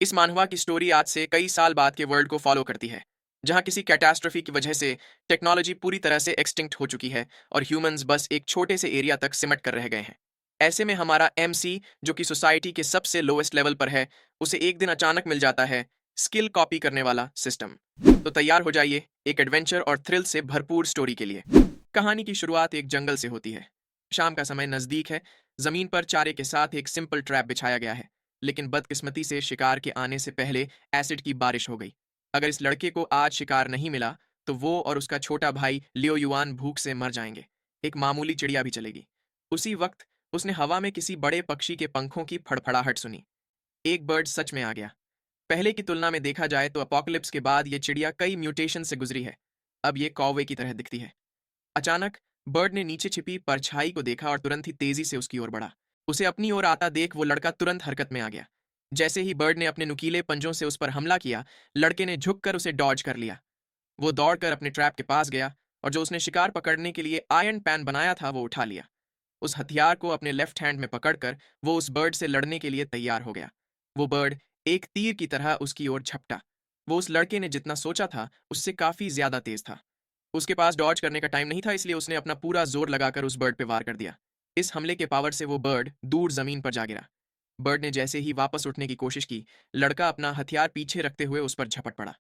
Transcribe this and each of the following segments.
इस मानवा की स्टोरी आज से कई साल बाद के वर्ल्ड को फॉलो करती है, जहां किसी कैटास्ट्रोफी की वजह से टेक्नोलॉजी पूरी तरह से एक्सटिंक्ट हो चुकी है और ह्यूमंस बस एक छोटे से एरिया तक सिमट कर रह गए हैं। ऐसे में हमारा एमसी, जो कि सोसाइटी के सबसे लोएस्ट लेवल पर है, उसे एक दिन अचानक मिल जाता है स्किल कॉपी करने वाला सिस्टम। तो तैयार हो जाइए एक एडवेंचर और थ्रिल से भरपूर स्टोरी के लिए। कहानी की शुरुआत एक जंगल से होती है। शाम का समय नजदीक है। जमीन पर चारे के साथ एक सिंपल ट्रैप बिछाया गया है, लेकिन बदकिस्मती से शिकार के आने से पहले एसिड की बारिश हो गई। अगर इस लड़के को आज शिकार नहीं मिला, तो वो और उसका छोटा भाई लियो युआन भूख से मर जाएंगे। एक मामूली चिड़िया भी चलेगी। उसी वक्त उसने हवा में किसी बड़े पक्षी के पंखों की फड़फड़ाहट सुनी। एक बर्ड सच में आ गया। पहले की तुलना में देखा जाए तो अपोकलिप्स के बाद ये चिड़िया कई म्यूटेशन से गुजरी है। अब ये कौवे की तरह दिखती है। अचानक बर्ड ने नीचे छिपी परछाई को देखा और तुरंत ही तेजी से उसकी ओर बढ़ा। उसे अपनी ओर आता देख वो लड़का तुरंत हरकत में आ गया। जैसे ही बर्ड ने अपने नुकीले पंजों से उस पर हमला किया, लड़के ने झुककर उसे डॉज कर लिया। वो दौड़कर अपने ट्रैप के पास गया और जो उसने शिकार पकड़ने के लिए आयरन पैन बनाया था वो उठा लिया। उस हथियार को अपने लेफ्ट हैंड में पकड़कर वो उस बर्ड से लड़ने के लिए तैयार हो गया। वो बर्ड एक तीर की तरह उसकी ओर झपटा। वो उस लड़के ने जितना सोचा था उससे काफी ज्यादा तेज था। उसके पास डॉज करने का टाइम नहीं था, इसलिए उसने अपना पूरा जोर लगाकर उस बर्ड पे वार कर दिया। इस हमले के पावर से वो बर्ड दूर जमीन पर जा गिरा। बर्ड ने जैसे ही वापस उठने की कोशिश की, लड़का अपना हथियार पीछे रखते हुए उस पर झपट पड़ा।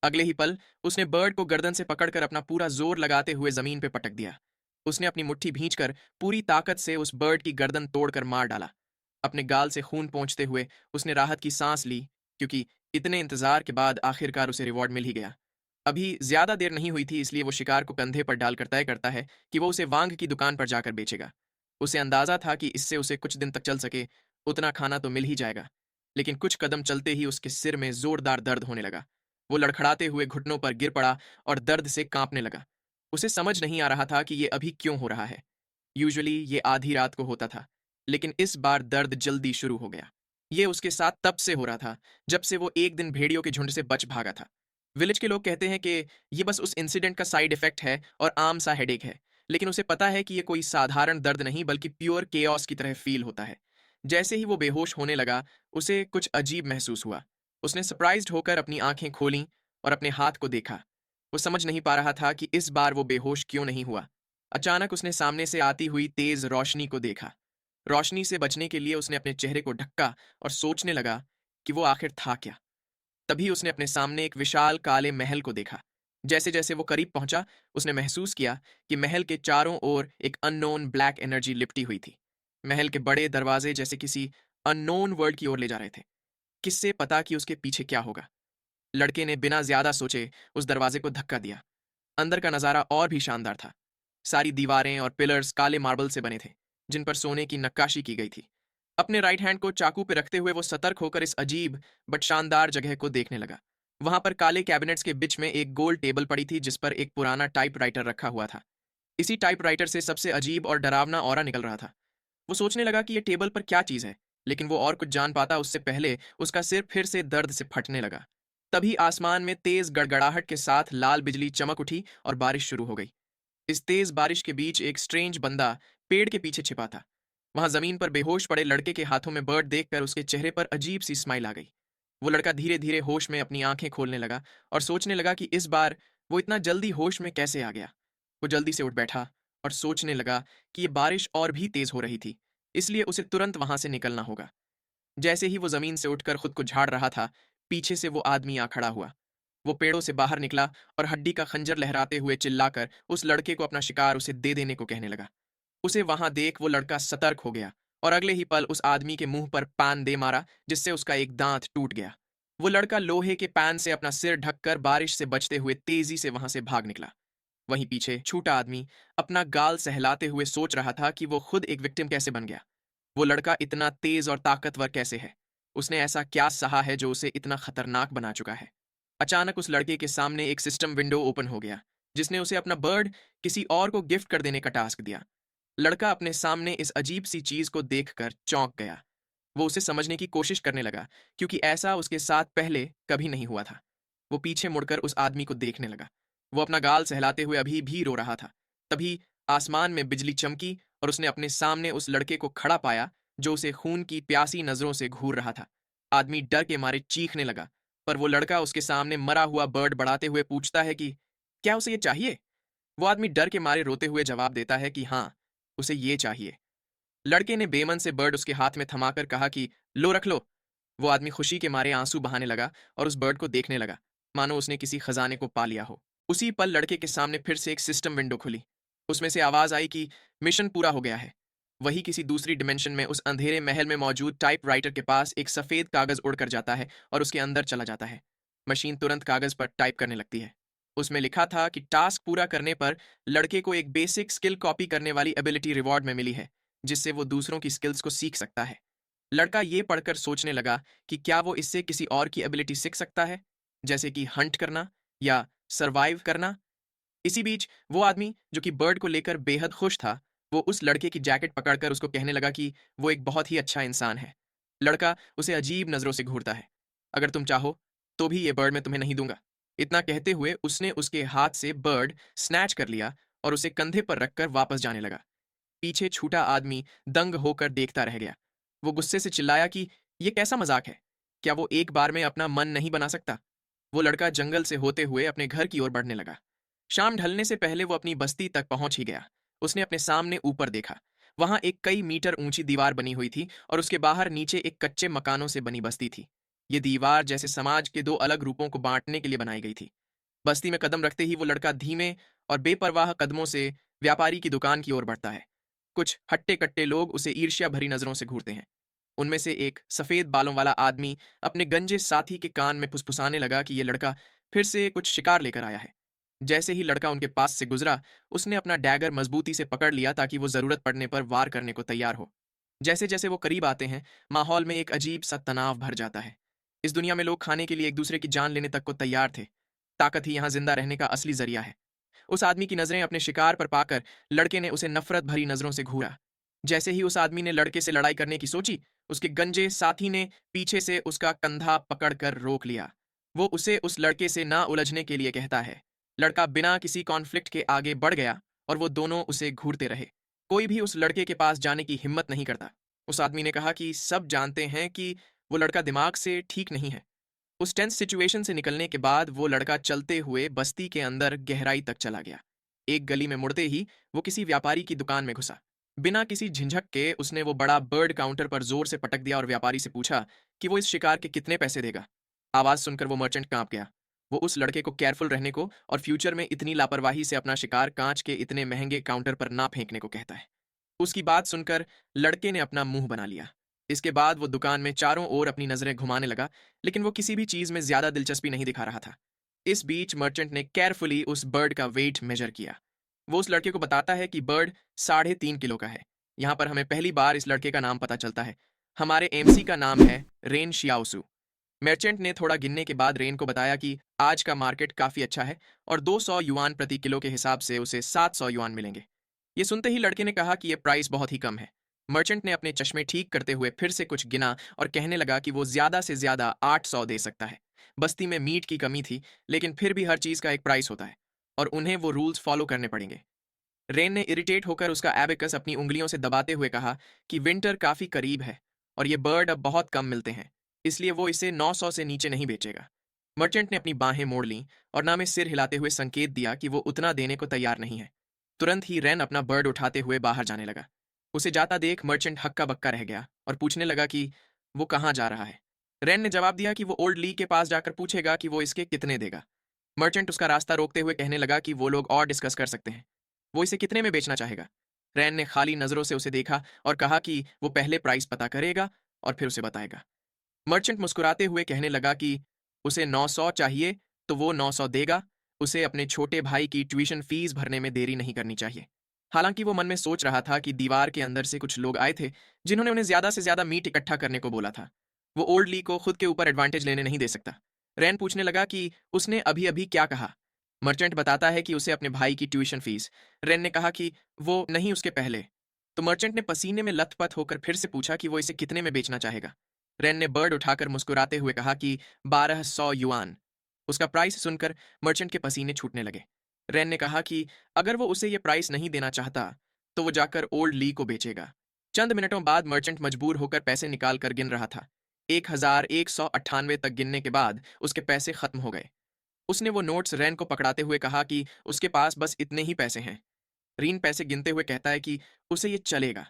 अगले ही पल उसने बर्ड को गर्दन से पकड़कर अपना पूरा जोर लगाते हुए जमीन पर पटक दिया। उसने अपनी मुट्ठी भींचकर पूरी ताकत से उस बर्ड की गर्दन तोड़कर मार डाला। अपने गाल से खून पोंछते हुए उसने राहत की सांस ली, क्योंकि इतने इंतजार के बाद आखिरकार उसे रिवॉर्ड मिल ही गया। अभी ज्यादा देर नहीं हुई थी, इसलिए वो शिकार को कंधे पर डालकर तय करता है कि वो उसे वांग की दुकान पर जाकर बेचेगा। उसे अंदाजा था कि इससे उसे कुछ दिन तक चल सके उतना खाना तो मिल ही जाएगा। लेकिन कुछ कदम चलते ही उसके सिर में जोरदार दर्द होने लगा। वो लड़खड़ाते हुए घुटनों पर गिर पड़ा और दर्द से कांपने लगा। उसे समझ नहीं आ रहा था कि ये अभी क्यों हो रहा है। यूजुअली ये आधी रात को होता था, लेकिन इस बार दर्द जल्दी शुरू हो गया। ये उसके साथ तब से हो रहा था जब से वो एक दिन भेड़ियों के झुंड से बच भागा था। विलेज के लोग कहते हैं कि ये बस उस इंसिडेंट का साइड इफेक्ट है और आम सा हेडेक है, लेकिन उसे पता है कि ये कोई साधारण दर्द नहीं बल्कि प्योर केओस की तरह फील होता है। जैसे ही वो बेहोश होने लगा, उसे कुछ अजीब महसूस हुआ। उसने सरप्राइज्ड होकर अपनी आंखें खोलीं और अपने हाथ को देखा। वो समझ नहीं पा रहा था कि इस बार वो बेहोश क्यों नहीं हुआ। अचानक उसने सामने से आती हुई तेज रोशनी को देखा। रोशनी से बचने के लिए उसने अपने चेहरे को ढका और सोचने लगा कि वो आखिर था क्या। तभी उसने अपने सामने एक विशाल काले महल को देखा। जैसे जैसे वो करीब पहुंचा, उसने महसूस किया कि महल के चारों ओर एक अननोन ब्लैक एनर्जी लिपटी हुई थी। महल के बड़े दरवाजे जैसे किसी अननोन वर्ल्ड की ओर ले जा रहे थे। किससे पता कि उसके पीछे क्या होगा। लड़के ने बिना ज्यादा सोचे उस दरवाजे को धक्का दिया। अंदर का नजारा और भी शानदार था। सारी दीवारें और पिलर्स काले मार्बल से बने थे, जिन पर सोने की नक्काशी की गई थी। अपने राइट हैंड को चाकू पे रखते हुए वो सतर्क होकर इस अजीब बट शानदार जगह को देखने लगा। वहां पर काले कैबिनेट्स के बीच में एक गोल टेबल पड़ी थी, जिस पर एक पुराना टाइपराइटर रखा हुआ था। इसी टाइपराइटर से सबसे अजीब और डरावना ऑरा निकल रहा था। वो सोचने लगा कि ये टेबल पर क्या चीज है, लेकिन वो और कुछ जान पाता उससे पहले उसका सिर फिर से दर्द से फटने लगा। तभी आसमान में तेज गड़गड़ाहट के साथ लाल बिजली चमक उठी और बारिश शुरू हो गई। इस तेज बारिश के बीच एक स्ट्रेंज बंदा पेड़ के पीछे छिपा था। वहां जमीन पर बेहोश पड़े लड़के के हाथों में बर्ड देखकर उसके चेहरे पर अजीब सी स्माइल आ गई। वो लड़का धीरे धीरे होश में अपनी आंखें खोलने लगा और सोचने लगा कि इस बार वो इतना जल्दी होश में कैसे आ गया। वो जल्दी से उठ बैठा और सोचने लगा कि ये बारिश और भी तेज हो रही थी, इसलिए उसे तुरंत वहां से निकलना होगा। जैसे ही वो जमीन से उठकर खुद को झाड़ रहा था, पीछे से वो आदमी आ खड़ा हुआ। वो पेड़ों से बाहर निकला और हड्डी का खंजर लहराते हुए चिल्लाकर उस लड़के को अपना शिकार उसे दे देने को कहने लगा। उसे वहां देख वो लड़का सतर्क हो गया और अगले ही पल उस आदमी के मुंह पर पैन दे मारा, जिससे उसका एक दांत टूट गया। वो लड़का लोहे के पैन से अपना सिर ढककर बारिश से बचते हुए तेजी से वहां से भाग निकला। वहीं पीछे छोटा आदमी अपना गाल सहलाते हुए सोच रहा था कि वो खुद एक विक्टिम कैसे बन गया। वो लड़का इतना तेज और ताकतवर कैसे है? उसने ऐसा क्या सहा है जो उसे इतना खतरनाक बना चुका है? अचानक उस लड़के के सामने एक सिस्टम विंडो ओपन हो गया, जिसने उसे अपना बर्ड किसी और को गिफ्ट कर देने का टास्क दिया। लड़का अपने सामने इस अजीब सी चीज को देखकर चौंक गया। वो उसे समझने की कोशिश करने लगा, क्योंकि ऐसा उसके साथ पहले कभी नहीं हुआ था। वो पीछे मुड़कर उस आदमी को देखने लगा। वो अपना गाल सहलाते हुए अभी भी रो रहा था। तभी आसमान में बिजली चमकी और उसने अपने सामने उस लड़के को खड़ा पाया, जो उसे खून की प्यासी नजरों से घूर रहा था। आदमी डर के मारे चीखने लगा, पर वो लड़का उसके सामने मरा हुआ बर्ड बढ़ाते हुए पूछता है कि क्या उसे ये चाहिए। वो आदमी डर के मारे रोते हुए जवाब देता है कि हाँ, उसे ये चाहिए। लड़के ने बेमन से बर्ड उसके हाथ में थमाकर कहा कि लो रख लो। वो आदमी खुशी के मारे आंसू बहाने लगा और उस बर्ड को देखने लगा, मानो उसने किसी खजाने को पा लिया हो। उसी पल लड़के के सामने फिर से एक सिस्टम विंडो खुली। उसमें से आवाज आई कि मिशन पूरा हो गया है। वही किसी दूसरी डिमेंशन में उस अंधेरे महल में मौजूद टाइपराइटर के पास एक सफेद कागज उड़कर जाता है और उसके अंदर चला जाता है। मशीन तुरंत कागज पर टाइप करने लगती है। उसमें लिखा था कि टास्क पूरा करने पर लड़के को एक बेसिक स्किल कॉपी करने वाली एबिलिटी रिवॉर्ड में मिली है, जिससे वो दूसरों की स्किल्स को सीख सकता है। लड़का ये पढ़कर सोचने लगा कि क्या वो इससे किसी और की एबिलिटी सीख सकता है, जैसे कि हंट करना या सरवाइव करना। इसी बीच वो आदमी जो कि बर्ड को लेकर बेहद खुश था, वो उस लड़के की जैकेट पकड़कर उसको कहने लगा कि वो एक बहुत ही अच्छा इंसान है। लड़का उसे अजीब नजरों से घूरता है। अगर तुम चाहो तो भी ये बर्ड मैं तुम्हें नहीं दूंगा। इतना कहते हुए उसने उसके हाथ से बर्ड स्नैच कर लिया और उसे कंधे पर रखकर वापस जाने लगा। पीछे छूटा आदमी दंग होकर देखता रह गया। वो गुस्से से चिल्लाया कि यह कैसा मजाक है। क्या वो एक बार में अपना मन नहीं बना सकता। वो लड़का जंगल से होते हुए अपने घर की ओर बढ़ने लगा। शाम ढलने से पहले वो अपनी बस्ती तक पहुंच ही गया। उसने अपने सामने ऊपर देखा। वहां एक कई मीटर ऊंची दीवार बनी हुई थी और उसके बाहर नीचे एक कच्चे मकानों से बनी बस्ती थी। ये दीवार जैसे समाज के दो अलग रूपों को बांटने के लिए बनाई गई थी। बस्ती में कदम रखते ही वो लड़का धीमे और बेपरवाह कदमों से व्यापारी की दुकान की ओर बढ़ता है। कुछ हट्टे कट्टे लोग उसे ईर्ष्या भरी नजरों से घूरते हैं। उनमें से एक सफेद बालों वाला आदमी अपने गंजे साथी के कान में फुसफुसाने लगा कि यह लड़का फिर से कुछ शिकार लेकर आया है। जैसे ही लड़का उनके पास से गुजरा, उसने अपना डैगर मजबूती से पकड़ लिया ताकि वो जरूरत पड़ने पर वार करने को तैयार हो। जैसे जैसे वो करीब आते हैं, माहौल में एक अजीब सा तनाव भर जाता है। इस दुनिया में लोग खाने के लिए एक दूसरे की जान लेने तक को तैयार थे। ताकत ही यहाँ जिंदा रहने का असली जरिया है। उस आदमी की नजरें अपने शिकार पर पाकर लड़के ने उसे नफरत भरी नजरों से घूरा। जैसे ही उस आदमी ने लड़के से लड़ाई करने की सोची, उसके गंजे साथी ने पीछे से उसका कंधा पकड़कर रोक लिया। वो उसे उस लड़के से ना उलझने के लिए कहता है। लड़का बिना किसी कॉन्फ्लिक्ट के आगे बढ़ गया और वो दोनों उसे घूरते रहे। कोई भी उस लड़के के पास जाने की हिम्मत नहीं करता। उस आदमी ने कहा कि सब जानते हैं कि वो लड़का दिमाग से ठीक नहीं है। उस टेंस सिचुएशन से निकलने के बाद वो लड़का चलते हुए बस्ती के अंदर गहराई तक चला गया। एक गली में मुड़ते ही वो किसी व्यापारी की दुकान में घुसा। बिना किसी झिझक के उसने वो बड़ा बर्ड काउंटर पर जोर से पटक दिया और व्यापारी से पूछा कि वो इस शिकार के कितने पैसे देगा। आवाज सुनकर वो मर्चेंट कांप गया। वो उस लड़के को केयरफुल रहने को और फ्यूचर में इतनी लापरवाही से अपना शिकार कांच के इतने महंगे काउंटर पर ना फेंकने को कहता है। उसकी बात सुनकर लड़के ने अपना मुंह बना लिया। इसके बाद वो दुकान में चारों ओर अपनी नजरें घुमाने लगा, लेकिन वो किसी भी चीज में ज्यादा दिलचस्पी नहीं दिखा रहा था। इस बीच मर्चेंट ने केयरफुली उस बर्ड का वेट मेजर किया। वो उस लड़के को बताता है कि बर्ड 3.5 किलो का है। यहाँ पर हमें पहली बार इस लड़के का नाम पता चलता है। हमारे एमसी का नाम है रेन शियाओसू। मर्चेंट ने थोड़ा गिनने के बाद रेन को बताया कि आज का मार्केट काफी अच्छा है और 200 युआन प्रति किलो के हिसाब से उसे 700 युआन मिलेंगे। ये सुनते ही लड़के ने कहा कि यह प्राइस बहुत ही कम है। मर्चेंट ने अपने चश्मे ठीक करते हुए फिर से कुछ गिना और कहने लगा कि वो ज्यादा से ज्यादा 800 दे सकता है। बस्ती में मीट की कमी थी, लेकिन फिर भी हर चीज का एक प्राइस होता है और उन्हें वो रूल्स फॉलो करने पड़ेंगे। रेन ने इरिटेट होकर उसका एबेकस अपनी उंगलियों से दबाते हुए कहा कि विंटर काफी करीब है और ये बर्ड अब बहुत कम मिलते हैं, इसलिए वो इसे 900 से नीचे नहीं बेचेगा। मर्चेंट ने अपनी बाहें मोड़ लीं और ना में सिर हिलाते हुए संकेत दिया कि वो उतना देने को तैयार नहीं है। तुरंत ही रेन अपना बर्ड उठाते हुए बाहर जाने लगा। उसे जाता देख मर्चेंट हक्का बक्का रह गया और पूछने लगा कि वो कहाँ जा रहा है। रेन ने जवाब दिया कि वो ओल्ड ली के पास जाकर पूछेगा कि वो इसके कितने देगा। मर्चेंट उसका रास्ता रोकते हुए कहने लगा कि वो लोग और डिस्कस कर सकते हैं। वो इसे कितने में बेचना चाहेगा। रैन ने खाली नजरों से उसे देखा और कहा कि वो पहले प्राइस पता करेगा और फिर उसे बताएगा। मर्चेंट मुस्कुराते हुए कहने लगा कि उसे 900 चाहिए तो वो 900 देगा। उसे अपने छोटे भाई की ट्यूशन फीस भरने में देरी नहीं करनी चाहिए। हालांकि वो मन में सोच रहा था कि दीवार के अंदर से कुछ लोग आए थे जिन्होंने उन्हें ज्यादा से ज्यादा मीट इकट्ठा करने को बोला था। वो ओल्ड ली को खुद के ऊपर एडवांटेज लेने नहीं दे सकता। रैन पूछने लगा कि उसने अभी अभी क्या कहा। मर्चेंट बताता है कि उसे अपने भाई की ट्यूशन फीस। रेन ने कहा कि वो नहीं उसके पहले। तो मर्चेंट ने पसीने में लथपथ होकर फिर से पूछा कि वो इसे कितने में बेचना चाहेगा। रेन ने बर्ड उठाकर मुस्कुराते हुए कहा कि 1200 युआन। उसका प्राइस सुनकर मर्चेंट के पसीने छूटने लगे। रेन ने कहा कि अगर वो उसे ये प्राइस नहीं देना चाहता तो वो जाकर ओल्ड ली को बेचेगा। चंद मिनटों बाद मर्चेंट मजबूर होकर पैसे निकाल कर गिन रहा था। 1198 तक गिनने के बाद उसके पैसे खत्म हो गए। उसने वो नोट्स रैन को पकड़ाते हुए कहा कि उसके पास बस इतने ही पैसे हैं। रीन पैसे गिनते हुए कहता है कि उसे ये चलेगा।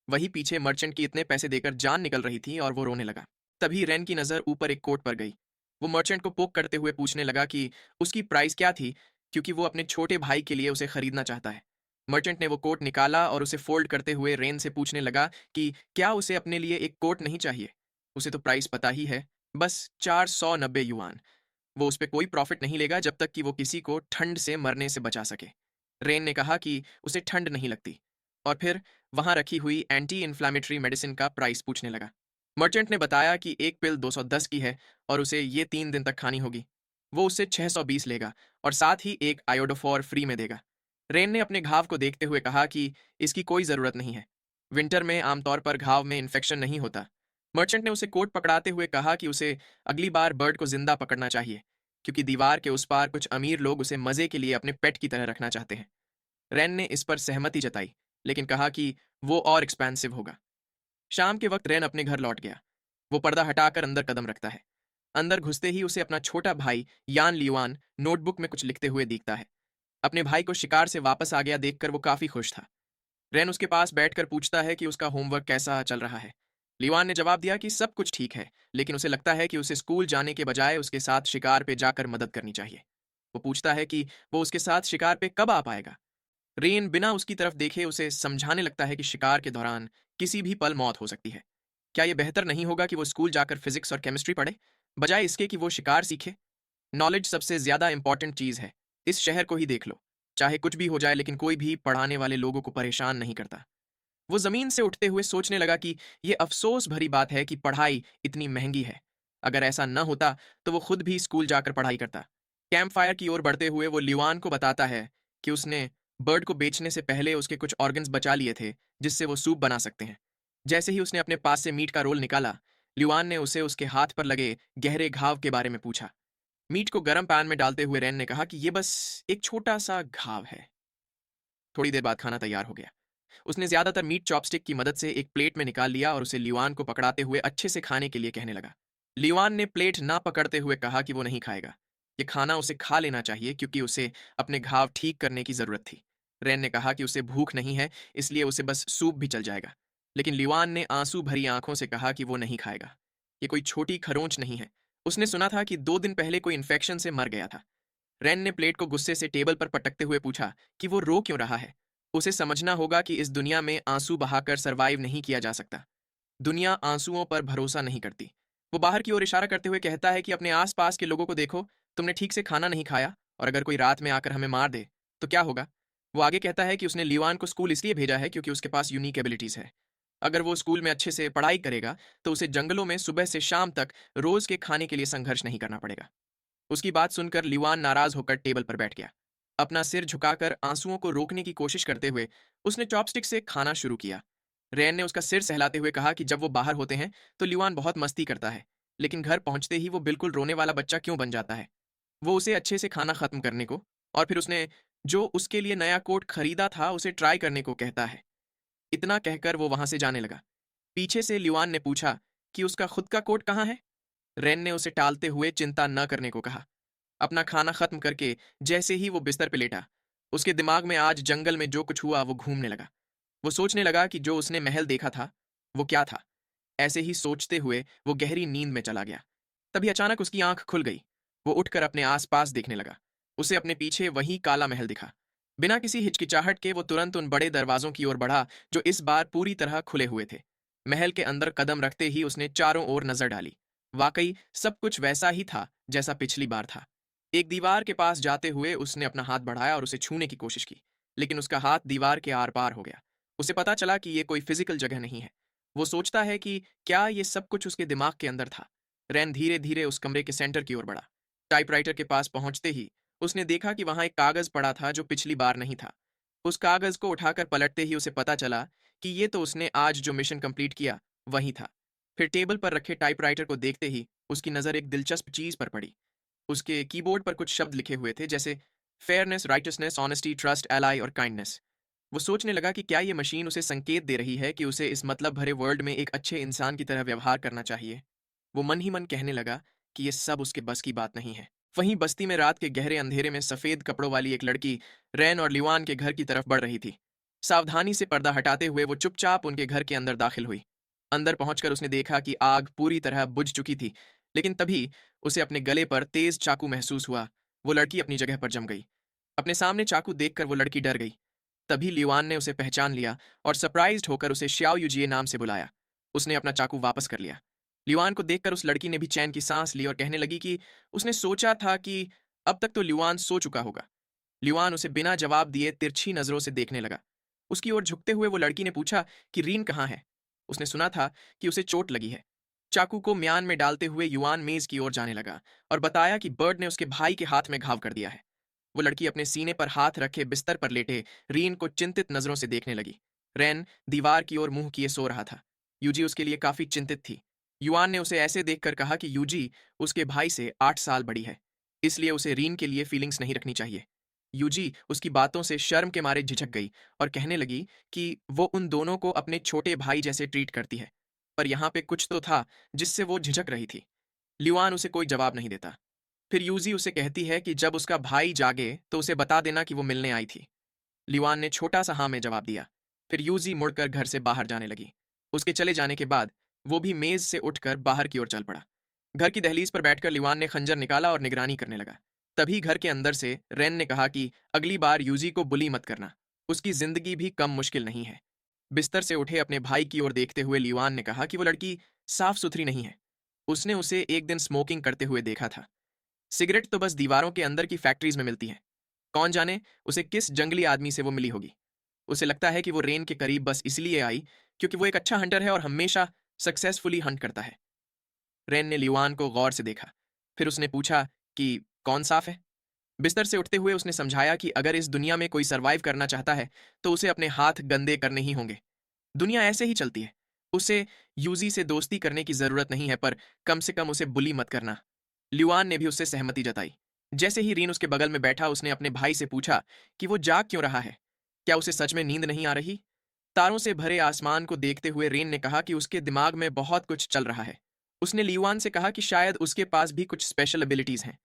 वहीं पीछे मर्चेंट की इतने पैसे देकर जान निकल रही थी और वो रोने लगा। तभी रैन की नज़र ऊपर एक कोट पर गई। वो मर्चेंट को पोक करते हुए पूछने लगा कि उसकी प्राइस क्या थी, क्योंकि वो अपने छोटे भाई के लिए उसे खरीदना चाहता है। मर्चेंट ने वो कोट निकाला और उसे फोल्ड करते हुए रेन से पूछने लगा कि क्या उसे अपने लिए एक कोट नहीं चाहिए। उसे तो प्राइस पता ही है, बस 490 युआन। वो उस पर कोई प्रॉफिट नहीं लेगा जब तक कि वो किसी को ठंड से मरने से बचा सके। रेन ने कहा कि उसे ठंड नहीं लगती, और फिर वहां रखी हुई एंटी इन्फ्लामेटरी मेडिसिन का प्राइस पूछने लगा। मर्चेंट ने बताया कि एक पिल 210 की है और उसे ये 3 दिन तक खानी होगी। वो उससे 620 लेगा और साथ ही एक आयोडोफॉर फ्री में देगा। रेन ने अपने घाव को देखते हुए कहा कि इसकी कोई ज़रूरत नहीं है। विंटर में आमतौर पर घाव में इन्फेक्शन नहीं होता। मर्चेंट ने उसे कोट पकड़ाते हुए कहा कि उसे अगली बार बर्ड को जिंदा पकड़ना चाहिए, क्योंकि दीवार के उस पार कुछ अमीर लोग उसे मजे के लिए अपने पेट की तरह रखना चाहते हैं। रैन ने इस पर सहमति जताई, लेकिन कहा कि वो और एक्सपेंसिव होगा। शाम के वक्त रैन अपने घर लौट गया। वो पर्दा हटाकर अंदर कदम रखता है। अंदर घुसते ही उसे अपना छोटा भाई यान लियुआन नोटबुक में कुछ लिखते हुए दिखता है। अपने भाई को शिकार से वापस आ गया देखकर वो काफी खुश था। रैन उसके पास बैठकर पूछता है कि उसका होमवर्क कैसा चल रहा है। लिवान ने जवाब दिया कि सब कुछ ठीक है, लेकिन उसे लगता है कि उसे स्कूल जाने के बजाय उसके साथ शिकार पे जाकर मदद करनी चाहिए। वो पूछता है कि वो उसके साथ शिकार पे कब आ पाएगा। रेन बिना उसकी तरफ देखे उसे समझाने लगता है कि शिकार के दौरान किसी भी पल मौत हो सकती है। क्या यह बेहतर नहीं होगा कि वो स्कूल जाकर फिजिक्स और केमिस्ट्री पढ़े, बजाय इसके कि वो शिकार सीखे? नॉलेज सबसे ज्यादा इंपॉर्टेंट चीज है। इस शहर को ही देख लो, चाहे कुछ भी हो जाए लेकिन कोई भी पढ़ाने वाले लोगों को परेशान नहीं करता। वो जमीन से उठते हुए सोचने लगा कि यह अफसोस भरी बात है कि पढ़ाई इतनी महंगी है। अगर ऐसा न होता तो वो खुद भी स्कूल जाकर पढ़ाई करता। कैंप फायर की ओर बढ़ते हुए वो लिवान को बताता है कि उसने बर्ड को बेचने से पहले उसके कुछ ऑर्गन्स बचा लिए थे, जिससे वो सूप बना सकते हैं। जैसे ही उसने अपने पास से मीट का रोल निकाला, लिवान ने उसे उसके हाथ पर लगे गहरे घाव के बारे में पूछा। मीट को गर्म पैन में डालते हुए रैन ने कहा कि यह बस एक छोटा सा घाव है। थोड़ी देर बाद खाना तैयार हो गया। उसने ज्यादातर मीट चॉपस्टिक की मदद से एक प्लेट में निकाल लिया और उसे लिवान को पकड़ाते हुए अच्छे से खाने के लिए कहने लगा। लिवान ने प्लेट ना पकड़ते हुए कहा कि वो नहीं खाएगा। ये खाना उसे खा लेना चाहिए क्योंकि उसे अपने घाव ठीक करने की जरूरत थी। रैन ने कहा कि उसे भूख नहीं है, इसलिए उसे बस सूप भी चल जाएगा। लेकिन लिवान ने आंसू भरी आंखों से कहा कि वो नहीं खाएगा। ये कोई छोटी खरोंच नहीं है। उसने सुना था कि 2 दिन पहले कोई इन्फेक्शन से मर गया था। रैन ने प्लेट को गुस्से से टेबल पर पटकते हुए पूछा कि वो रो क्यों रहा है। उसे समझना होगा कि इस दुनिया में आंसू बहाकर सरवाइव नहीं किया जा सकता। दुनिया आंसुओं पर भरोसा नहीं करती। वो बाहर की ओर इशारा करते हुए कहता है कि अपने आसपास के लोगों को देखो, तुमने ठीक से खाना नहीं खाया, और अगर कोई रात में आकर हमें मार दे तो क्या होगा। वो आगे कहता है कि उसने लिवान को स्कूल इसलिए भेजा है क्योंकि उसके पास यूनिक एबिलिटीज है। अगर वो स्कूल में अच्छे से पढ़ाई करेगा तो उसे जंगलों में सुबह से शाम तक रोज के खाने के लिए संघर्ष नहीं करना पड़ेगा। उसकी बात सुनकर लिवान नाराज होकर टेबल पर बैठ गया। अपना सिर झुकाकर आंसुओं को रोकने की कोशिश करते हुए उसने चॉपस्टिक से खाना शुरू किया। रैन ने उसका सिर सहलाते हुए कहा कि जब वो बाहर होते हैं तो लिवान बहुत मस्ती करता है, लेकिन घर पहुंचते ही वो बिल्कुल रोने वाला बच्चा क्यों बन जाता है। वो उसे अच्छे से खाना खत्म करने को और फिर उसने जो उसके लिए नया कोट खरीदा था उसे ट्राई करने को कहता है। इतना कहकर वो वहां से जाने लगा। पीछे से लिवान ने पूछा कि उसका खुद का कोट कहाँ है। रैन ने उसे टालते हुए चिंता न करने को कहा। अपना खाना खत्म करके जैसे ही वो बिस्तर पे लेटा, उसके दिमाग में आज जंगल में जो कुछ हुआ वो घूमने लगा। वो सोचने लगा कि जो उसने महल देखा था वो क्या था। ऐसे ही सोचते हुए वो गहरी नींद में चला गया। तभी अचानक उसकी आंख खुल गई। वो उठकर अपने आसपास देखने लगा। उसे अपने पीछे वही काला महल दिखा। बिना किसी हिचकिचाहट के वो तुरंत उन बड़े दरवाजों की ओर बढ़ा जो इस बार पूरी तरह खुले हुए थे। महल के अंदर कदम रखते ही उसने चारों ओर नजर डाली। वाकई सब कुछ वैसा ही था जैसा पिछली बार था। एक दीवार के पास जाते हुए उसने अपना हाथ बढ़ाया और उसे छूने की कोशिश की, लेकिन उसका हाथ दीवार के आर पार हो गया। उसे पता चला कि यह कोई फिजिकल जगह नहीं है। वो सोचता है कि क्या ये सब कुछ उसके दिमाग के अंदर था। रैन धीरे धीरे उस कमरे के सेंटर की ओर बढ़ा। टाइपराइटर के पास पहुंचते ही उसने देखा कि वहां एक कागज पड़ा था जो पिछली बार नहीं था। उस कागज को उठाकर पलटते ही उसे पता चला कि ये तो उसने आज जो मिशन कंप्लीट किया वही था। फिर टेबल पर रखे टाइपराइटर को देखते ही उसकी नजर एक दिलचस्प चीज पर पड़ी। उसके कीबोर्ड पर कुछ शब्द लिखे हुए थे, जैसे fairness, righteousness, honesty, trust, ally और काइंडनेस। वो सोचने लगा कि क्या ये मशीन उसे संकेत दे रही है कि उसे इस मतलब भरे वर्ल्ड में एक अच्छे इंसान की तरह व्यवहार करना चाहिए। वो मन ही मन कहने लगा कि ये सब उसके बस की बात नहीं है। वहीं बस्ती में रात के गहरे अंधेरे में सफेद कपड़ों वाली एक लड़की रैन और लिवान के घर की तरफ बढ़ रही थी। सावधानी से पर्दा हटाते हुए वो चुपचाप उनके घर के अंदर दाखिल हुई। अंदर पहुंचकर उसने देखा कि आग पूरी तरह बुझ चुकी थी, लेकिन तभी उसे अपने गले पर तेज चाकू महसूस हुआ। वो लड़की अपनी जगह पर जम गई। अपने सामने चाकू देखकर वो लड़की डर गई। तभी लिवान ने उसे पहचान लिया और सरप्राइज्ड होकर उसे श्याओ युजिए नाम से बुलाया। उसने अपना चाकू वापस कर लिया। लिवान को देखकर उस लड़की ने भी चैन की सांस ली और कहने लगी कि उसने सोचा था कि अब तक तो लिवान सो चुका होगा। लिवान उसे बिना जवाब दिए तिरछी नजरों से देखने लगा। उसकी ओर झुकते हुए वो लड़की ने पूछा कि रीन कहाँ है। उसने सुना था कि उसे चोट लगी है। चाकू को म्यान में डालते हुए युआन मेज की ओर जाने लगा और बताया कि बर्ड ने उसके भाई के हाथ में घाव कर दिया है। वो लड़की अपने सीने पर हाथ रखे बिस्तर पर लेटे रीन को चिंतित नजरों से देखने लगी। रैन दीवार की ओर मुंह किए सो रहा था। यूजी उसके लिए काफी चिंतित थी। युआन ने उसे ऐसे देखकर कहा कि यूजी उसके भाई से 8 साल बड़ी है, इसलिए उसे रीन के लिए फीलिंग्स नहीं रखनी चाहिए। यूजी उसकी बातों से शर्म के मारे झिझक गई और कहने लगी कि वो उन दोनों को अपने छोटे भाई जैसे ट्रीट करती है, पर यहाँ पे कुछ तो था जिससे वो झिझक रही थी। ल्यूआन उसे कोई जवाब नहीं देता। फिर यूजी उसे कहती है कि जब उसका भाई जागे तो उसे बता देना कि वो मिलने आई थी। ल्यूआन ने छोटा सा हाँ में जवाब दिया। फिर यूजी मुड़कर घर से बाहर जाने लगी। उसके चले जाने के बाद वो भी मेज से उठकर बाहर की ओर चल पड़ा। घर की दहलीज पर बैठकर ल्यूआन ने खंजर निकाला और निगरानी करने लगा। तभी घर के अंदर से रेन ने कहा कि अगली बार यूजी को बुली मत करना, उसकी जिंदगी भी कम मुश्किल नहीं है। बिस्तर से उठे अपने भाई की ओर देखते हुए ल्यूआन ने कहा कि वो लड़की साफ सुथरी नहीं है। उसने उसे एक दिन स्मोकिंग करते हुए देखा था। सिगरेट तो बस दीवारों के अंदर की फैक्ट्रीज में मिलती है। कौन जाने उसे किस जंगली आदमी से वो मिली होगी। उसे लगता है कि वो रेन के करीब बस इसलिए आई क्योंकि वो एक अच्छा हंटर है और हमेशा सक्सेसफुली हंट करता है। रेन ने ल्यूआन को गौर से देखा। फिर उसने पूछा कि कौन साफ है। बिस्तर से उठते हुए उसने समझाया कि अगर इस दुनिया में कोई सरवाइव करना चाहता है तो उसे अपने हाथ गंदे करने ही होंगे। दुनिया ऐसे ही चलती है। उसे यूजी से दोस्ती करने की जरूरत नहीं है, पर कम से कम उसे बुली मत करना। ल्यूआन ने भी उससे सहमति जताई। जैसे ही रीन उसके बगल में बैठा उसने अपने भाई से पूछा कि वो जाग क्यों रहा है। क्या उसे सच में नींद नहीं आ रही। तारों से भरे आसमान को देखते हुए रेन ने कहा कि उसके दिमाग में बहुत कुछ चल रहा है। उसने ल्यूआन से कहा कि शायद उसके पास भी कुछ स्पेशल एबिलिटीज हैं,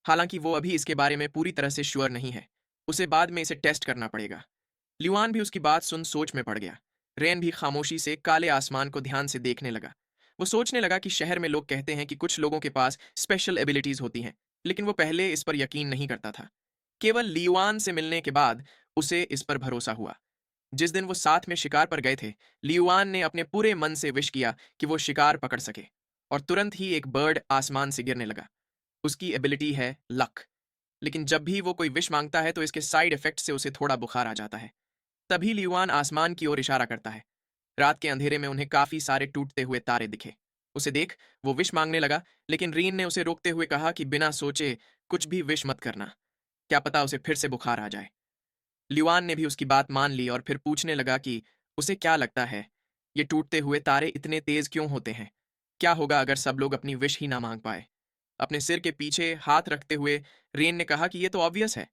हालांकि वो अभी इसके बारे में पूरी तरह से श्योर नहीं है। उसे बाद में इसे टेस्ट करना पड़ेगा। ल्यूआन भी उसकी बात सुन सोच में पड़ गया। रेन भी खामोशी से काले आसमान को ध्यान से देखने लगा। वो सोचने लगा कि शहर में लोग कहते हैं कि कुछ लोगों के पास स्पेशल एबिलिटीज होती हैं, लेकिन वो पहले इस पर यकीन नहीं करता था। केवल ल्यूआन से मिलने के बाद उसे इस पर भरोसा हुआ। जिस दिन वो साथ में शिकार पर गए थे, ल्यूआन ने अपने पूरे मन से विश किया कि वो शिकार पकड़ सके, और तुरंत ही एक बर्ड आसमान से गिरने लगा। उसकी एबिलिटी है लक, लेकिन जब भी वो कोई विश मांगता है तो इसके साइड इफेक्ट से उसे थोड़ा बुखार आ जाता है। तभी ल्यूआन आसमान की ओर इशारा करता है। रात के अंधेरे में उन्हें काफी सारे टूटते हुए तारे दिखे। उसे देख वो विश मांगने लगा, लेकिन रीन ने उसे रोकते हुए कहा कि बिना सोचे कुछ भी विश मत करना, क्या पता उसे फिर से बुखार आ जाए। ल्यूआन ने भी उसकी बात मान ली और फिर पूछने लगा कि उसे क्या लगता है, ये टूटते हुए तारे इतने तेज क्यों होते हैं। क्या होगा अगर सब लोग अपनी विश ही ना मांग पाए। अपने सिर के पीछे हाथ रखते हुए रेन ने कहा कि ये तो ऑब्वियस है,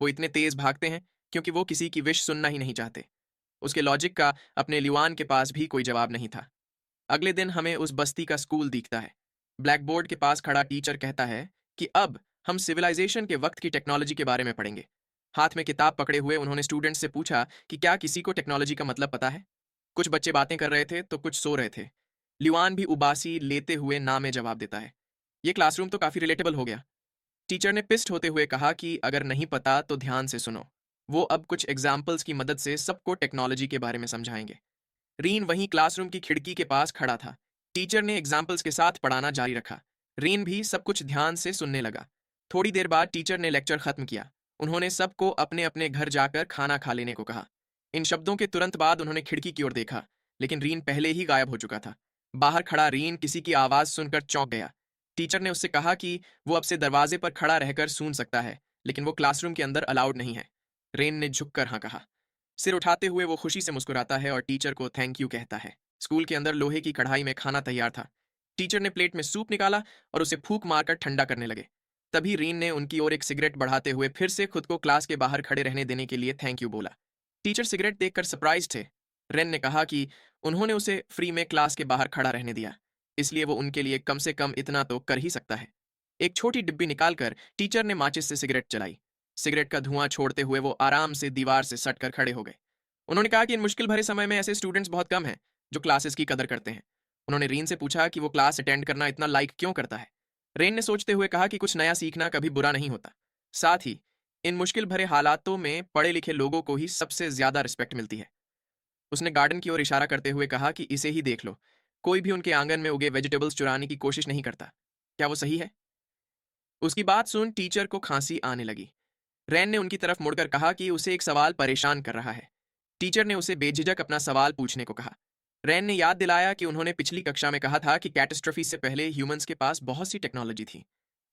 वो इतने तेज भागते हैं क्योंकि वो किसी की विश सुनना ही नहीं चाहते। उसके लॉजिक का अपने ल्यूआन के पास भी कोई जवाब नहीं था। अगले दिन हमें उस बस्ती का स्कूल दिखता है। ब्लैक बोर्ड के पास खड़ा टीचर कहता है कि अब हम सिविलाइजेशन के वक्त की टेक्नोलॉजी के बारे में पढ़ेंगे। हाथ में किताब पकड़े हुए उन्होंने स्टूडेंट्स से पूछा कि क्या किसी को टेक्नोलॉजी का मतलब पता है। कुछ बच्चे बातें कर रहे थे तो कुछ सो रहे थे। ल्यूआन भी उबासी लेते हुए ना में जवाब देता है। ये क्लासरूम तो काफी रिलेटेबल हो गया। टीचर ने पिस्ट होते हुए कहा कि अगर नहीं पता तो ध्यान से सुनो। वो अब कुछ एग्जाम्पल्स की मदद से सबको टेक्नोलॉजी के बारे में समझाएंगे। रीन वहीं क्लासरूम की खिड़की के पास खड़ा था। टीचर ने एग्जाम्पल्स के साथ पढ़ाना जारी रखा। रीन भी सब कुछ ध्यान से सुनने लगा। थोड़ी देर बाद टीचर ने लेक्चर खत्म किया। उन्होंने सबको अपने अपने घर जाकर खाना खा लेने को कहा। इन शब्दों के तुरंत बाद उन्होंने खिड़की की ओर देखा, लेकिन रीन पहले ही गायब हो चुका था। बाहर खड़ा रीन किसी की आवाज सुनकर चौंक गया। टीचर ने उससे कहा कि वो अब से दरवाजे पर खड़ा रहकर सुन सकता है, लेकिन वो क्लासरूम के अंदर अलाउड नहीं है। रेन ने झुककर हाँ कहा। सिर उठाते हुए वो खुशी से मुस्कुराता है और टीचर को थैंक यू कहता है। स्कूल के अंदर लोहे की कढ़ाई में खाना तैयार था। टीचर ने प्लेट में सूप निकाला और उसे फूंक मारकर ठंडा करने लगे। तभी रीन ने उनकी ओर एक सिगरेट बढ़ाते हुए फिर से खुद को क्लास के बाहर खड़े रहने देने के लिए थैंक यू बोला। टीचर सिगरेट देखकर सरप्राइज थे। रेन ने कहा कि उन्होंने उसे फ्री में क्लास के बाहर खड़ा रहने दिया। इसलिए वो उनके लिए कम से कम इतना तो कर ही सकता है। एक छोटी डिब्बी निकालकर टीचर ने माचिस से सिगरेट जलाई। सिगरेट का धुआं छोड़ते हुए वो आराम से दीवार से सटकर खड़े हो गए। उन्होंने कहा कि इन मुश्किल भरे समय में ऐसे स्टूडेंट्स बहुत कम हैं जो क्लासेस की कदर करते हैं। उन्होंने रीन से पूछा कि वो क्लास अटेंड करना इतना लाइक क्यों करता है। रेन ने सोचते हुए कहा कि कुछ नया सीखना कभी बुरा नहीं होता। साथ ही इन मुश्किल भरे हालातों में पढ़े लिखे लोगों को ही सबसे ज्यादा रिस्पेक्ट मिलती है। उसने गार्डन की ओर इशारा करते हुए कहा कि इसे ही देख लो, कोई भी उनके आंगन में उगे वेजिटेबल्स चुराने की कोशिश नहीं करता। क्या वो सही है? उसकी बात सुन टीचर को खांसी आने लगी। रैन ने उनकी तरफ मुड़कर कहा कि उसे एक सवाल परेशान कर रहा है। टीचर ने उसे बेझिझक अपना सवाल पूछने को कहा। रैन ने याद दिलाया कि उन्होंने पिछली कक्षा में कहा था कि कैटास्ट्रफी से पहले ह्यूमंस के पास बहुत सी टेक्नोलॉजी थी,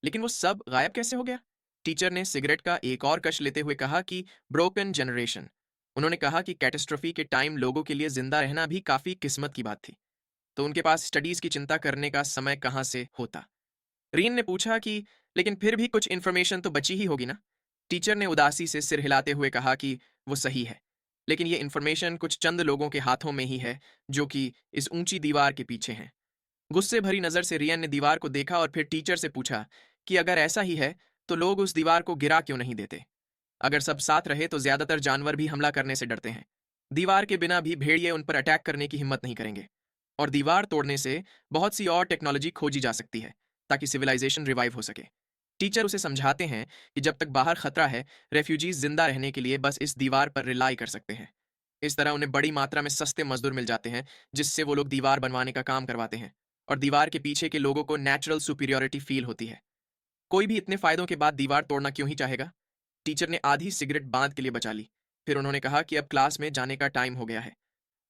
लेकिन वो सब गायब कैसे हो गया? टीचर ने सिगरेट का एक और कश लेते हुए कहा कि ब्रोकन जनरेशन। उन्होंने कहा कि कैटास्ट्रफी के टाइम लोगों के लिए जिंदा रहना भी काफी किस्मत की बात थी, तो उनके पास स्टडीज की चिंता करने का समय कहाँ से होता। रीन ने पूछा कि लेकिन फिर भी कुछ इन्फॉर्मेशन तो बची ही होगी ना? टीचर ने उदासी से सिर हिलाते हुए कहा कि वो सही है, लेकिन ये इन्फॉर्मेशन कुछ चंद लोगों के हाथों में ही है जो कि इस ऊंची दीवार के पीछे हैं। गुस्से भरी नजर से रियन ने दीवार को देखा और फिर टीचर से पूछा कि अगर ऐसा ही है तो लोग उस दीवार को गिरा क्यों नहीं देते? अगर सब साथ रहे तो ज्यादातर जानवर भी हमला करने से डरते हैं। दीवार के बिना भी भेड़िए उन पर अटैक करने की हिम्मत नहीं करेंगे। और दीवार तोड़ने से बहुत सी और टेक्नोलॉजी खोजी जा सकती है ताकि सिविलाइजेशन रिवाइव हो सके। टीचर उसे समझाते हैं कि जब तक बाहर खतरा है, रेफ्यूजीज जिंदा रहने के लिए बस इस दीवार पर रिलाई कर सकते हैं। इस तरह उन्हें बड़ी मात्रा में सस्ते मजदूर मिल जाते हैं, जिससे वो लोग दीवार बनवाने का काम करवाते हैं। और दीवार के पीछे के लोगों को नेचुरल सुपीरियोरिटी फील होती है। कोई भी इतने फायदों के बाद दीवार तोड़ना क्यों ही चाहेगा? टीचर ने आधी सिगरेट बांध के लिए बचा ली। फिर उन्होंने कहा कि अब क्लास में जाने का टाइम हो गया है।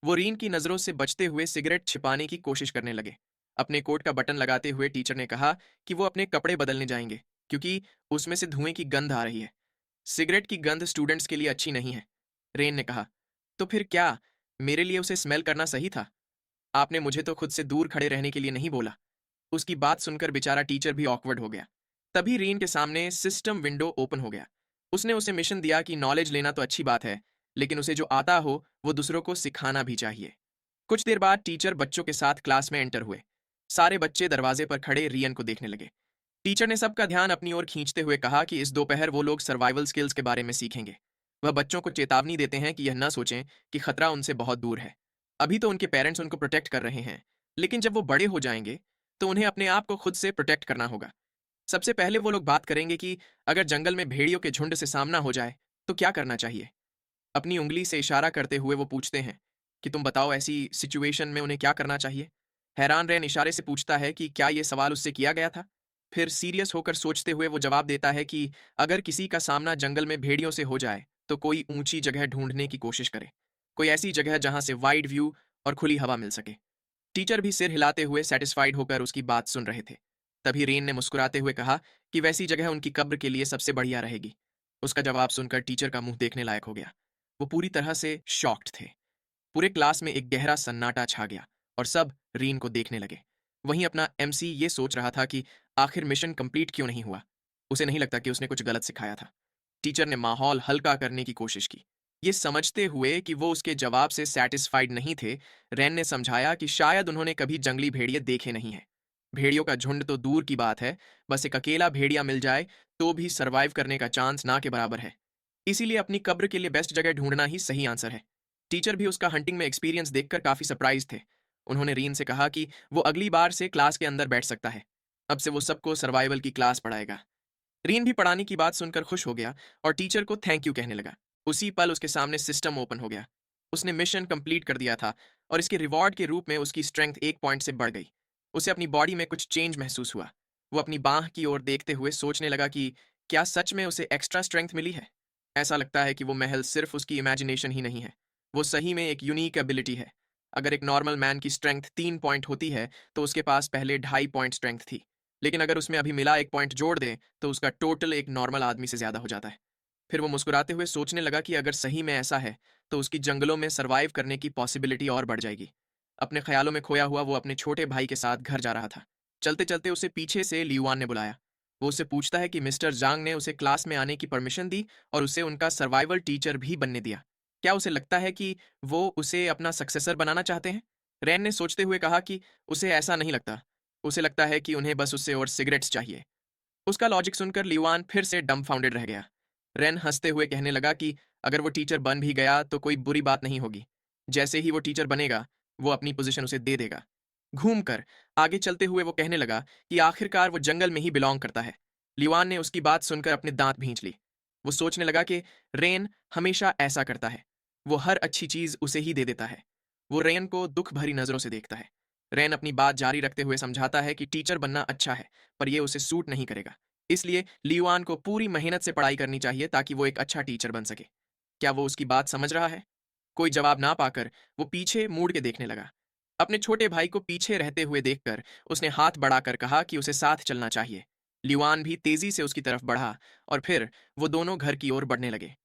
वो रीन की नजरों से बचते हुए सिगरेट छिपाने की कोशिश करने लगे। अपने कोट का बटन लगाते हुए टीचर ने कहा कि वो अपने कपड़े बदलने जाएंगे, क्योंकि उसमें से धुएं की गंध आ रही है। सिगरेट की गंध स्टूडेंट्स के लिए अच्छी नहीं है। रेन ने कहा, तो फिर क्या मेरे लिए उसे स्मेल करना सही था? आपने मुझे तो खुद से दूर खड़े रहने के लिए नहीं बोला। उसकी बात सुनकर बेचारा टीचर भी ऑकवर्ड हो गया। तभी रीन के सामने सिस्टम विंडो ओपन हो गया। उसने उसे मिशन दिया कि नॉलेज लेना तो अच्छी बात है, लेकिन उसे जो आता हो वो दूसरों को सिखाना भी चाहिए। कुछ देर बाद टीचर बच्चों के साथ क्लास में एंटर हुए। सारे बच्चे दरवाजे पर खड़े रियन को देखने लगे। टीचर ने सबका ध्यान अपनी ओर खींचते हुए कहा कि इस दोपहर वो लोग सर्वाइवल स्किल्स के बारे में सीखेंगे। वह बच्चों को चेतावनी देते हैं कि यह न सोचें कि खतरा उनसे बहुत दूर है। अभी तो उनके पेरेंट्स उनको प्रोटेक्ट कर रहे हैं, लेकिन जब वो बड़े हो जाएंगे तो उन्हें अपने आप को खुद से प्रोटेक्ट करना होगा। सबसे पहले वो लोग बात करेंगे कि अगर जंगल में भेड़ियों के झुंड से सामना हो जाए तो क्या करना चाहिए। अपनी उंगली से इशारा करते हुए वो पूछते हैं कि तुम बताओ ऐसी सिचुएशन में उन्हें क्या करना चाहिए। हैरान रैन इशारे से पूछता है कि क्या ये सवाल उससे किया गया था। फिर सीरियस होकर सोचते हुए वो जवाब देता है कि अगर किसी का सामना जंगल में भेड़ियों से हो जाए तो कोई ऊंची जगह ढूंढने की कोशिश करे, कोई ऐसी जगह जहां से वाइड व्यू और खुली हवा मिल सके। टीचर भी सिर हिलाते हुए सेटिस्फाइड होकर उसकी बात सुन रहे थे। तभी रेन ने मुस्कुराते हुए कहा कि वैसी जगह उनकी कब्र के लिए सबसे बढ़िया रहेगी। उसका जवाब सुनकर टीचर का मुंह देखने लायक हो गया। वो पूरी तरह से शॉक्ड थे। पूरे क्लास में एक गहरा सन्नाटा छा गया और सब रीन को देखने लगे। वहीं अपना एमसी ये सोच रहा था कि आखिर मिशन कंप्लीट क्यों नहीं हुआ। उसे नहीं लगता कि उसने कुछ गलत सिखाया था। टीचर ने माहौल हल्का करने की कोशिश की। ये समझते हुए कि वो उसके जवाब से सेटिस्फाइड नहीं थे, रैन ने समझाया कि शायद उन्होंने कभी जंगली भेड़िए देखे नहीं हैं। भेड़ियों का झुंड तो दूर की बात है, बस एक अकेला भेड़िया मिल जाए तो भी सरवाइव करने का चांस ना के बराबर है। इसीलिए अपनी कब्र के लिए बेस्ट जगह ढूंढना ही सही आंसर है। टीचर भी उसका हंटिंग में एक्सपीरियंस देखकर काफी सरप्राइज थे। उन्होंने रीन से कहा कि वो अगली बार से क्लास के अंदर बैठ सकता है। अब से वो सबको सर्वाइवल की क्लास पढ़ाएगा। रीन भी पढ़ाने की बात सुनकर खुश हो गया और टीचर को थैंक यू कहने लगा। उसी पल उसके सामने सिस्टम ओपन हो गया। उसने मिशन कंप्लीट कर दिया था और इसके रिवॉर्ड के रूप में उसकी स्ट्रेंथ 1 पॉइंट से बढ़ गई। उसे अपनी बॉडी में कुछ चेंज महसूस हुआ। वो अपनी बाह की ओर देखते हुए सोचने लगा कि क्या सच में उसे एक्स्ट्रा स्ट्रेंथ मिली है। ऐसा लगता है कि वो महल सिर्फ उसकी इमेजिनेशन ही नहीं है, वो सही में एक यूनिक एबिलिटी है। अगर एक नॉर्मल मैन की स्ट्रेंथ 3 पॉइंट होती है तो उसके पास पहले 2.5 पॉइंट स्ट्रेंथ थी, लेकिन अगर उसमें अभी मिला 1 पॉइंट जोड़ दे तो उसका टोटल एक नॉर्मल आदमी से ज्यादा हो जाता है। फिर वो मुस्कुराते हुए सोचने लगा कि अगर सही में ऐसा है तो उसकी जंगलों में सरवाइव करने की पॉसिबिलिटी और बढ़ जाएगी। अपने ख्यालों में खोया हुआ वो अपने छोटे भाई के साथ घर जा रहा था। चलते चलते उसे पीछे से लियुआन ने बुलाया। वो उससे पूछता है कि मिस्टर जांग ने उसे क्लास में आने की परमिशन दी और उसे उनका सर्वाइवल टीचर भी बनने दिया। क्या उसे लगता है कि वो उसे अपना सक्सेसर बनाना चाहते हैं? रैन ने सोचते हुए कहा कि उसे ऐसा नहीं लगता। उसे लगता है कि उन्हें बस उससे और सिगरेट्स चाहिए। उसका लॉजिक सुनकर लिवान फिर से डम्बफाउंडेड रह गया। रेन हंसते हुए कहने लगा कि अगर वो टीचर बन भी गया तो कोई बुरी बात नहीं होगी। जैसे ही वो टीचर बनेगा, वो अपनी पोजीशन उसे दे देगा। घूमकर आगे चलते हुए वो कहने लगा कि आखिरकार वो जंगल में ही बिलोंग करता है। लिवान ने उसकी बात सुनकर अपने दांत भींच ली। वो सोचने लगा कि रेन हमेशा ऐसा करता है। वो हर अच्छी चीज उसे ही दे देता है। वो रेन को दुख भरी नजरों से देखता है। रेन अपनी बात जारी रखते हुए समझाता है कि टीचर बनना अच्छा है, पर यह उसे सूट नहीं करेगा। इसलिए लियुआन को पूरी मेहनत से पढ़ाई करनी चाहिए ताकि वो एक अच्छा टीचर बन सके। क्या वो उसकी बात समझ रहा है? कोई जवाब ना पाकर वो पीछे मुड़ के देखने लगा। अपने छोटे भाई को पीछे रहते हुए देखकर उसने हाथ बढ़ाकर कहा कि उसे साथ चलना चाहिए। लियुआन भी तेजी से उसकी तरफ बढ़ा और फिर वो दोनों घर की ओर बढ़ने लगे।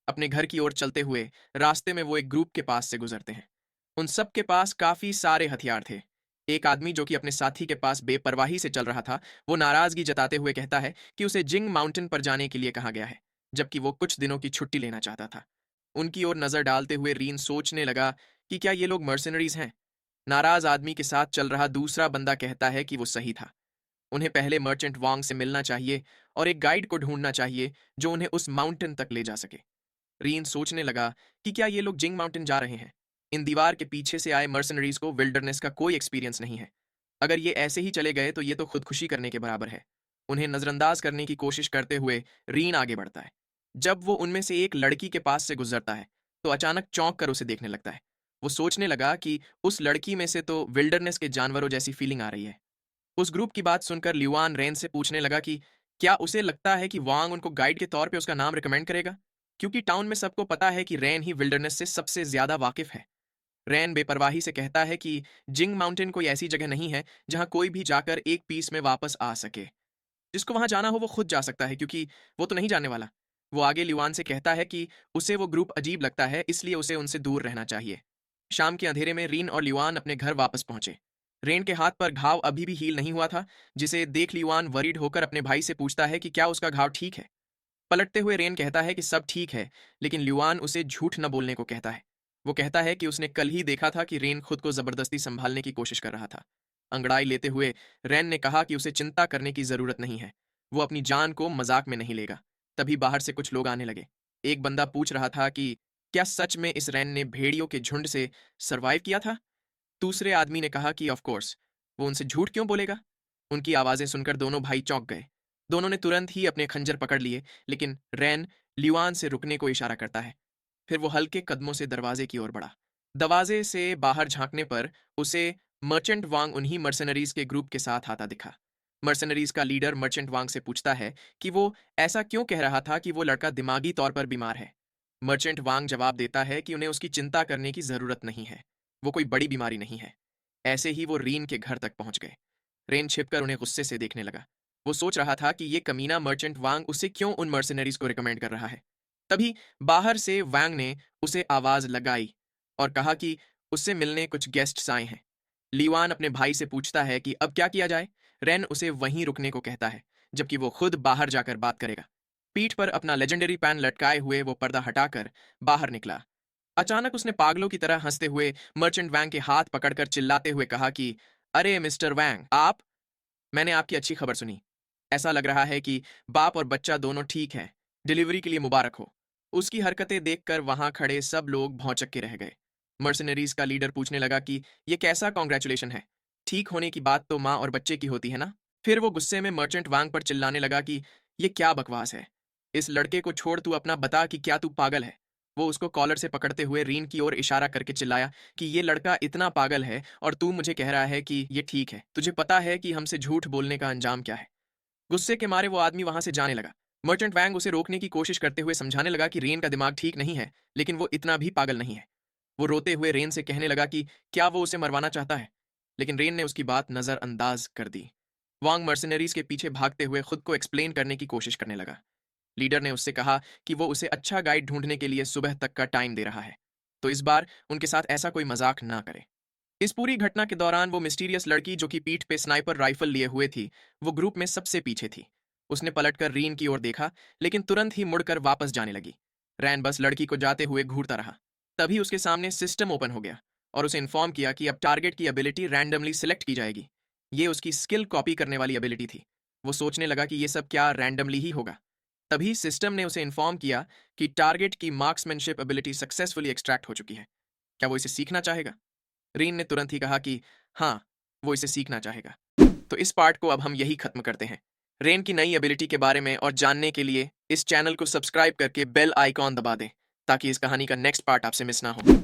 अपने घर की ओर चलते हुए रास्ते में वो एक ग्रुप के पास से गुजरते हैं। उन सब के पास काफी सारे हथियार थे। एक आदमी जो कि अपने साथी के पास बेपरवाही से चल रहा था, वो नाराजगी जताते हुए कहता है कि उसे जिंग माउंटेन पर जाने के लिए कहा गया है, जबकि वो कुछ दिनों की छुट्टी लेना चाहता था। उनकी ओर नजर डालते हुए रीन सोचने लगा कि क्या ये लोग मर्सनरीज हैं। नाराज आदमी के साथ चल रहा दूसरा बंदा कहता है कि वो सही था। उन्हें पहले मर्चेंट वांग से मिलना चाहिए और एक गाइड को ढूंढना चाहिए जो उन्हें उस माउंटेन तक ले जा सके। रीन सोचने लगा कि क्या ये लोग जिंग माउंटेन जा रहे हैं। इन दीवार के पीछे से आए मर्सनरीज को विल्डरनेस का कोई एक्सपीरियंस नहीं है। अगर ये ऐसे ही चले गए तो ये तो खुदकुशी करने के बराबर है। उन्हें नजरअंदाज करने की कोशिश करते हुए रीन आगे बढ़ता है। जब वो उनमें से एक लड़की के पास से गुजरता है तो अचानक चौंक कर उसे देखने लगता है। वो सोचने लगा कि उस लड़की में से तो विल्डरनेस के जानवरों जैसी फीलिंग आ रही है। उस ग्रुप की बात सुनकर ल्यूआन रेन से पूछने लगा कि क्या उसे लगता है कि वांग उनको गाइड के तौर पे उसका नाम रिकमेंड करेगा, क्योंकि टाउन में सबको पता है कि रेन ही विल्डरनेस से सबसे ज्यादा वाकिफ है। रेन बेपरवाही से कहता है कि जिंग माउंटेन कोई ऐसी जगह नहीं है जहां कोई भी जाकर एक पीस में वापस आ सके। जिसको वहां जाना हो वो खुद जा सकता है, क्योंकि वो तो नहीं जानने वाला। वो आगे ल्यूआन से कहता है कि उसे वो ग्रुप अजीब लगता है, इसलिए उसे उनसे दूर रहना चाहिए। शाम के अंधेरे में रीन और ल्यूआन अपने घर वापस पहुंचे। रेन के हाथ पर घाव अभी भी हील नहीं हुआ था, जिसे देख ल्यूआन वरीड होकर अपने भाई से पूछता है कि क्या उसका घाव ठीक है। पलटते हुए रेन कहता है कि सब ठीक है, लेकिन ल्यूआन उसे झूठ न बोलने को कहता है। वो कहता है कि उसने कल ही देखा था कि रेन खुद को जबरदस्ती संभालने की कोशिश कर रहा था। अंगड़ाई लेते हुए रेन ने कहा कि उसे चिंता करने की जरूरत नहीं है। वो अपनी जान को मजाक में नहीं लेगा। तभी बाहर से कुछ लोग आने लगे। एक बंदा पूछ रहा था कि क्या सच में इस रेन ने भेड़ियों के झुंड से सरवाइव किया था। दूसरे आदमी ने कहा कि ऑफ कोर्स, वो उनसे झूठ क्यों बोलेगा। उनकी आवाजें सुनकर दोनों भाई चौंक गए। दोनों ने तुरंत ही अपने खंजर पकड़ लिए, लेकिन रैन ल्यूआन से रुकने को इशारा करता है। फिर वो हल्के कदमों से दरवाजे की ओर बढ़ा। दरवाजे से बाहर झांकने पर उसे मर्चेंट वांग उन्हीं मर्सनरीज के ग्रुप के साथ आता दिखा। मर्सनरीज का लीडर मर्चेंट वांग से पूछता है कि वो ऐसा क्यों कह रहा था कि वो लड़का दिमागी तौर पर बीमार है। मर्चेंट वांग जवाब देता है कि उन्हें उसकी चिंता करने की जरूरत नहीं है। वो कोई बड़ी बीमारी नहीं है। ऐसे ही वो रीन के घर तक पहुंच गए। रेन छिपकर उन्हें गुस्से से देखने लगा। वो सोच रहा था कि ये कमीना मर्चेंट वांग उसे क्यों उन मर्सनरीज को रिकमेंड कर रहा है। तभी बाहर से वांग ने उसे आवाज लगाई और कहा कि उससे मिलने कुछ गेस्ट्स आए हैं। लीवान अपने भाई से पूछता है कि अब क्या किया जाए। रेन उसे वहीं रुकने को कहता है, जबकि वो खुद बाहर जाकर बात करेगा। पीठ पर अपना लेजेंडरी पैन लटकाए हुए वो पर्दा हटाकर बाहर निकला। अचानक उसने पागलों की तरह हंसते हुए मर्चेंट वैंग के हाथ पकड़कर चिल्लाते हुए कहा कि अरे मिस्टर वैंग, आप, मैंने आपकी अच्छी खबर सुनी। ऐसा लग रहा है कि बाप और बच्चा दोनों ठीक हैं। डिलीवरी के लिए मुबारक हो। उसकी हरकतें देखकर वहां खड़े सब लोग भौंचक के रह गए। मर्सनरीज का लीडर पूछने लगा कि यह कैसा कॉन्ग्रेचुलेशन है। ठीक होने की बात तो माँ और बच्चे की होती है ना। फिर वो गुस्से में मर्चेंट वांग पर चिल्लाने लगा कि यह क्या बकवास है। इस लड़के को छोड़, तू अपना बता कि क्या तू पागल है। वो उसको कॉलर से पकड़ते हुए रीन की ओर इशारा करके चिल्लाया कि ये लड़का इतना पागल है और तू मुझे कह रहा है कि ये ठीक है। तुझे पता है कि हमसे झूठ बोलने का अंजाम क्या है। गुस्से के मारे वो आदमी वहां से जाने लगा। मर्चेंट वैंग उसे रोकने की कोशिश करते हुए समझाने लगा कि रेन का दिमाग ठीक नहीं है, लेकिन वो इतना भी पागल नहीं है। वो रोते हुए रेन से कहने लगा कि क्या वो उसे मरवाना चाहता है, लेकिन रेन ने उसकी बात नजरअंदाज कर दी। वांग मर्सनरीज के पीछे भागते हुए खुद को एक्सप्लेन करने की कोशिश करने लगा। लीडर ने उससे कहा कि वो उसे अच्छा गाइड ढूंढने के लिए सुबह तक का टाइम दे रहा है, तो इस बार उनके साथ ऐसा कोई मजाक ना करे। इस पूरी घटना के दौरान वो मिस्टीरियस लड़की जो कि पीठ पे स्नाइपर राइफल लिए हुए थी, वो ग्रुप में सबसे पीछे थी। उसने पलटकर रीन की ओर देखा, लेकिन तुरंत ही मुड़कर वापस जाने लगी। रैन बस लड़की को जाते हुए घूरता रहा। तभी उसके सामने सिस्टम ओपन हो गया। और उसे इन्फॉर्म किया कि अब टारगेट की एबिलिटी रैंडमली सिलेक्ट की जाएगी। ये उसकी स्किल कॉपी करने वाली एबिलिटी थी। वो सोचने लगा कि ये सब क्या रैंडमली ही होगा। तभी सिस्टम ने उसे इन्फॉर्म किया कि टारगेट की मार्क्समैनशिप एबिलिटी सक्सेसफुली एक्सट्रैक्ट हो चुकी है। क्या वो इसे सीखना चाहेगा? रीन ने तुरंत ही कहा कि हाँ, वो इसे सीखना चाहेगा। तो इस पार्ट को अब हम यही खत्म करते हैं। रेन की नई एबिलिटी के बारे में और जानने के लिए इस चैनल को सब्सक्राइब करके बेल आइकॉन दबा दें ताकि इस कहानी का नेक्स्ट पार्ट आपसे मिस ना हो।